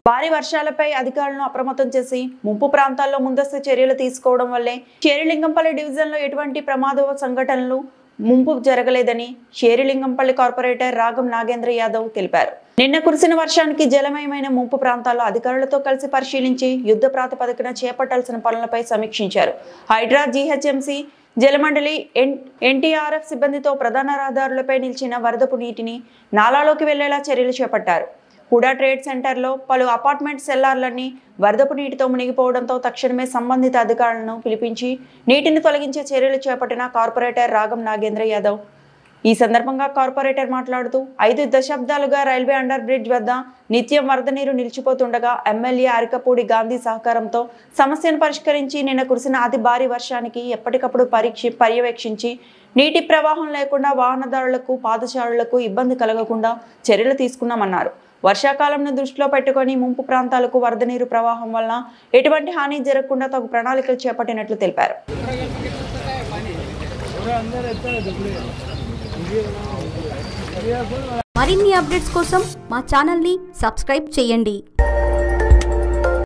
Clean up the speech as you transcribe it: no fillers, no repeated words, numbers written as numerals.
భారీ వర్షాలపై అధికారులను అప్రమత్తం చేసి ముంపు ప్రాంతాల్లో ముందస్తు చర్యలు తీసుకోవడం వల్లే షేరిలింగంపల్లి డివిజన్లో ఎటువంటి ప్రమాద సంఘటనలు ముంపు జరగలేదని షేరిలింగంపల్లి కార్పొరేటర్ రాగం నాగేంద్ర యాదవ్ తెలిపారు. నిన్న కురిసిన వర్షానికి జలమయమైన ముంపు ప్రాంతాల్లో అధికారులతో కలిసి పరిశీలించి యుద్ధ ప్రాతిపదికన చేపట్టాల్సిన పనులపై సమీక్షించారు. హైడ్రా, జీహెచ్ఎంసీ, జలమండలి, ఎన్టీఆర్ఎఫ్ సిబ్బందితో ప్రధాన రహదారులపై నిలిచిన వరదపు నీటిని నాలాలోకి వెళ్లేలా చర్యలు చేపట్టారు. హుడా ట్రేడ్ సెంటర్లో పలు అపార్ట్మెంట్ సెల్లార్లన్నీ వరదపు నీటితో మునిగిపోవడంతో తక్షణమే సంబంధిత అధికారులను పిలిపించి నీటిని తొలగించే చర్యలు చేపట్టిన కార్పొరేటర్ రాగం నాగేంద్ర యాదవ్. ఈ సందర్భంగా కార్పొరేటర్ మాట్లాడుతూ 5 దశాబ్దాలుగా రైల్వే అండర్ బ్రిడ్జ్ వద్ద నిత్యం వరద నీరు నిలిచిపోతుండగా ఎమ్మెల్యే అరికపూడి గాంధీ సహకారంతో సమస్యను పరిష్కరించి నిన్న కురిసిన అతి భారీ వర్షానికి ఎప్పటికప్పుడు పర్యవేక్షించి నీటి ప్రవాహం లేకుండా వాహనదారులకు, పాదచారులకు ఇబ్బంది కలగకుండా చర్యలు తీసుకున్నామన్నారు. వర్షాకాలంను దృష్టిలో పెట్టుకుని ముంపు ప్రాంతాలకు వరద నీరు ప్రవాహం వల్ల ఎటువంటి హాని జరగకుండా తగు ప్రణాళికలు చేపట్టినట్లు తెలిపారు. మరిన్ని అప్డేట్స్ కోసం మా ఛానల్ని సబ్స్క్రైబ్ చేయండి.